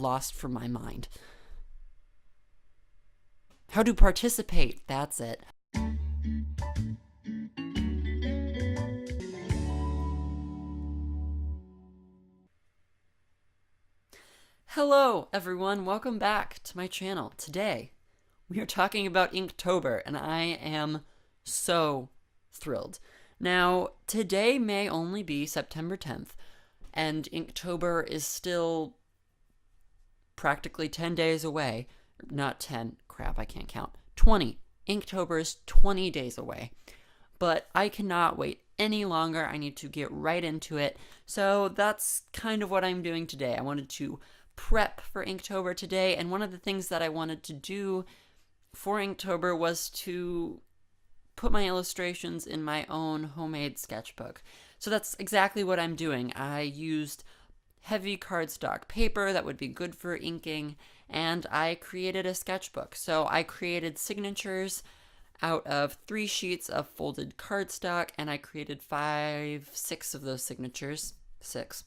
lost from my mind. How to participate, that's it. Hello everyone, welcome back to my channel. Today we are talking about Inktober and I am so thrilled. Now today may only be September 10th and Inktober is still practically 10 days away. Not 10, crap, I can't count. 20. Inktober is 20 days away. But I cannot wait any longer. I need to get right into it. So that's kind of what I'm doing today. I wanted to prep for Inktober today, and one of the things that I wanted to do for Inktober was to put my illustrations in my own homemade sketchbook. So that's exactly what I'm doing. I used heavy cardstock paper that would be good for inking, and I created a sketchbook. So I created signatures out of 3 sheets of folded cardstock, and I created 6 of those signatures. 6.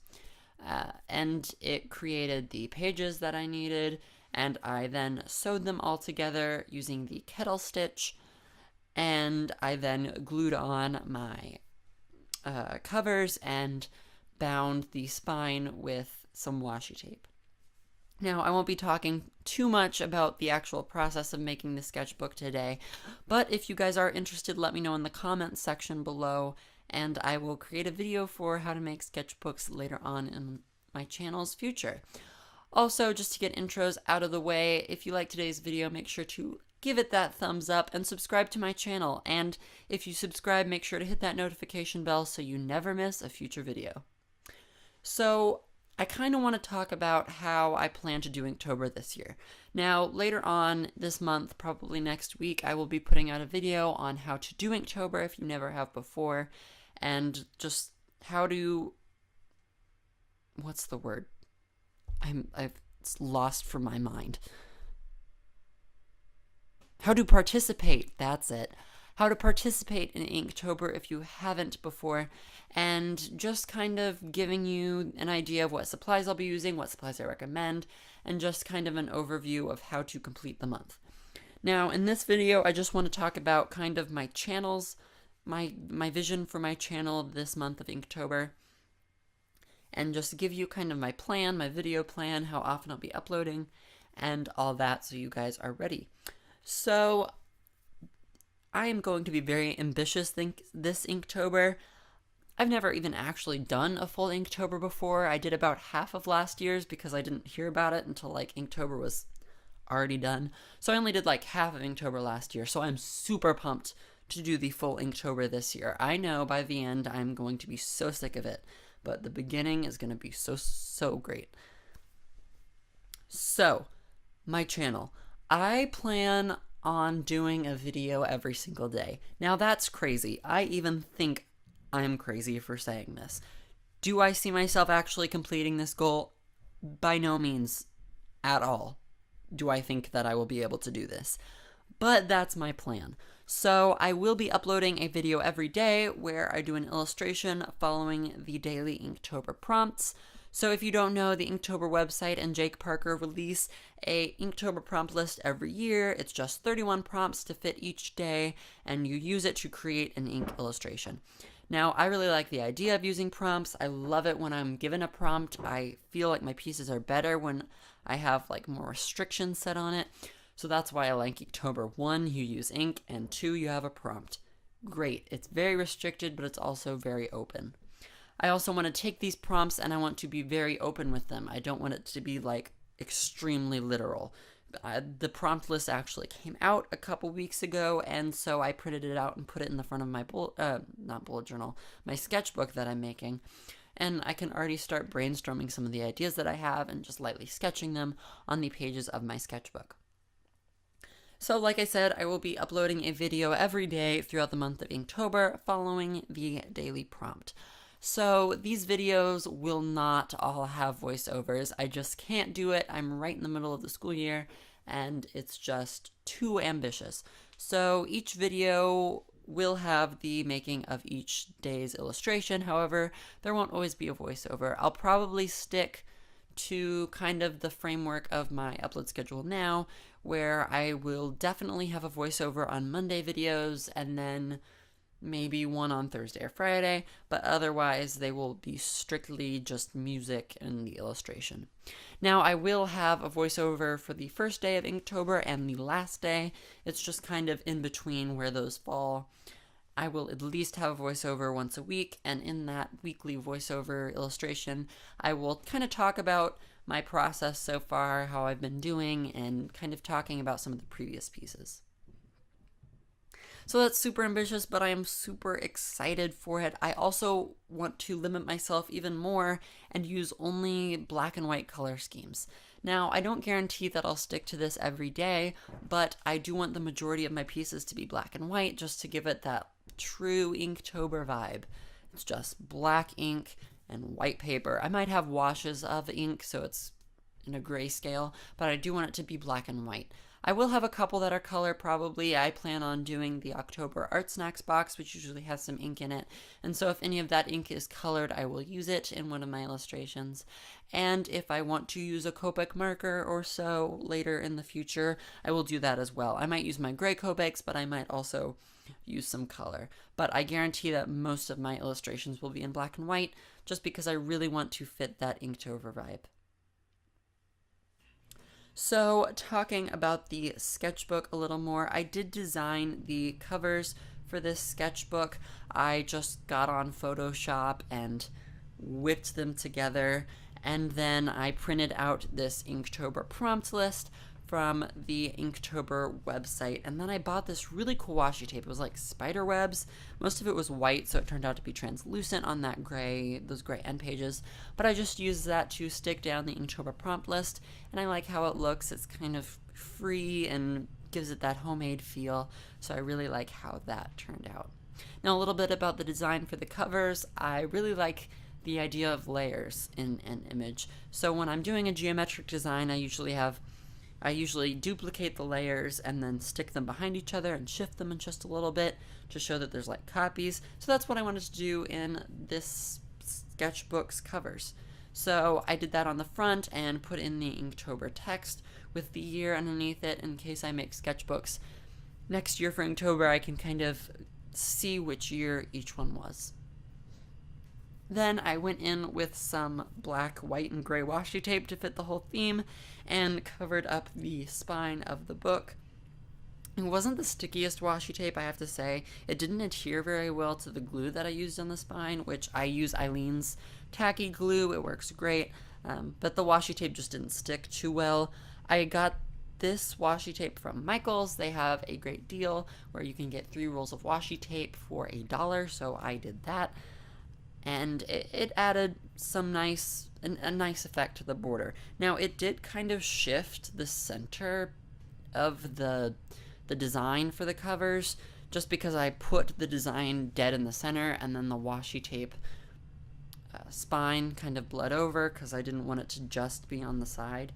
And it created the pages that I needed, and I then sewed them all together using the Kettle Stitch, and I then glued on my covers and bound the spine with some washi tape. Now, I won't be talking too much about the actual process of making the sketchbook today, but if you guys are interested, let me know in the comments section below, and I will create a video for how to make sketchbooks later on in my channel's future. Also, just to get intros out of the way, if you like today's video, make sure to give it that thumbs up and subscribe to my channel. And if you subscribe, make sure to hit that notification bell so you never miss a future video. So, I kind of want to talk about how I plan to do Inktober this year. Now, later on this month, probably next week, I will be putting out a video on how to do Inktober if you never have before, and just how to, what's the word? I've lost from my mind. How to participate, that's it. How to participate in Inktober if you haven't before, and just kind of giving you an idea of what supplies I'll be using, what supplies I recommend, and just kind of an overview of how to complete the month. Now, in this video, I just want to talk about kind of my channels, my vision for my channel this month of Inktober, and just give you kind of my plan, my video plan, how often I'll be uploading, and all that so you guys are ready. So, I am going to be very ambitious this Inktober. I've never even actually done a full Inktober before. I did about half of last year's because I didn't hear about it until like Inktober was already done. So I only did like half of Inktober last year. So I'm super pumped to do the full Inktober this year. I know by the end I'm going to be so sick of it, but the beginning is going to be so great. So, my channel. I plan on doing a video every single day. Now that's crazy. I even think I'm crazy for saying this. Do I see myself actually completing this goal? By no means at all do I think that I will be able to do this. But that's my plan. So I will be uploading a video every day where I do an illustration following the daily Inktober prompts. So if you don't know, the Inktober website and Jake Parker release a Inktober prompt list every year. It's just 31 prompts to fit each day, and you use it to create an ink illustration. Now, I really like the idea of using prompts. I love it when I'm given a prompt. I feel like my pieces are better when I have like more restrictions set on it. So that's why I like Inktober. 1, you use ink, and 2, you have a prompt. Great. It's very restricted, but it's also very open. I also want to take these prompts and I want to be very open with them. I don't want it to be like extremely literal. The prompt list actually came out a couple weeks ago, and so I printed it out and put it in the front of my my sketchbook that I'm making. And I can already start brainstorming some of the ideas that I have and just lightly sketching them on the pages of my sketchbook. So like I said, I will be uploading a video every day throughout the month of Inktober following the daily prompt. So these videos will not all have voiceovers. I just can't do it. I'm right in the middle of the school year and it's just too ambitious. So each video will have the making of each day's illustration. However, there won't always be a voiceover. I'll probably stick to kind of the framework of my upload schedule now, where I will definitely have a voiceover on Monday videos and then maybe one on Thursday or Friday, but otherwise they will be strictly just music and the illustration. Now, I will have a voiceover for the first day of Inktober and the last day. It's just kind of in between where those fall. I will at least have a voiceover once a week, and in that weekly voiceover illustration, I will kind of talk about my process so far, how I've been doing, and kind of talking about some of the previous pieces. So that's super ambitious, but I am super excited for it. I also want to limit myself even more and use only black and white color schemes. Now, I don't guarantee that I'll stick to this every day, but I do want the majority of my pieces to be black and white just to give it that true Inktober vibe. It's just black ink and white paper. I might have washes of ink, so it's in a grayscale, but I do want it to be black and white. I will have a couple that are color probably. I plan on doing the October Art Snacks box, which usually has some ink in it. And so if any of that ink is colored, I will use it in one of my illustrations. And if I want to use a Copic marker or so later in the future, I will do that as well. I might use my gray Copics, but I might also use some color. But I guarantee that most of my illustrations will be in black and white, just because I really want to fit that Inktober vibe. So, talking about the sketchbook a little more, I did design the covers for this sketchbook. I just got on Photoshop and whipped them together, and then I printed out this Inktober prompt list from the Inktober website, and then I bought this really cool washi tape. It was like spider webs. Most of it was white, so it turned out to be translucent on that those gray end pages, but I just used that to stick down the Inktober prompt list, and I like how it looks. It's kind of free and gives it that homemade feel, so I really like how that turned out. Now, a little bit about the design for the covers. I really like the idea of layers in an image. So when I'm doing a geometric design, I usually duplicate the layers and then stick them behind each other and shift them in just a little bit to show that there's like copies. So that's what I wanted to do in this sketchbook's covers. So I did that on the front and put in the Inktober text with the year underneath it in case I make sketchbooks next year for Inktober. I can kind of see which year each one was. Then I went in with some black, white, and gray washi tape to fit the whole theme and covered up the spine of the book. It wasn't the stickiest washi tape, I have to say. It didn't adhere very well to the glue that I used on the spine, which I use Eileen's tacky glue. It works great, but the washi tape just didn't stick too well. I got this washi tape from Michael's. They have a great deal where you can get 3 rolls of washi tape for $1, so I did that. And it added some a nice effect to the border. Now, it did kind of shift the center of the design for the covers, just because I put the design dead in the center, and then the washi tape spine kind of bled over because I didn't want it to just be on the side.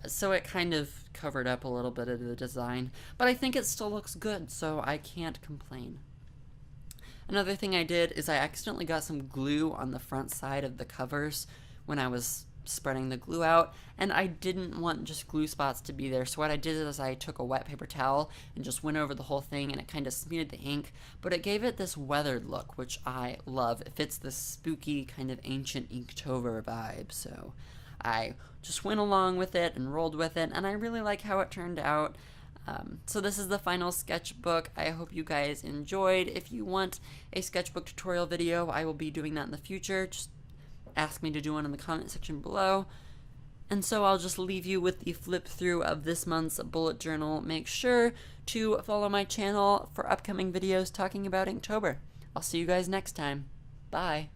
So it kind of covered up a little bit of the design, but I think it still looks good, so I can't complain. Another thing I did is I accidentally got some glue on the front side of the covers when I was spreading the glue out, and I didn't want just glue spots to be there, so what I did is I took a wet paper towel and just went over the whole thing, and it kind of smeared the ink, but it gave it this weathered look, which I love. It fits this spooky kind of ancient Inktober vibe, so I just went along with it and rolled with it, and I really like how it turned out. So this is the final sketchbook. I hope you guys enjoyed. If you want a sketchbook tutorial video, I will be doing that in the future. Just ask me to do one in the comment section below. And so I'll just leave you with the flip through of this month's bullet journal. Make sure to follow my channel for upcoming videos talking about Inktober. I'll see you guys next time. Bye.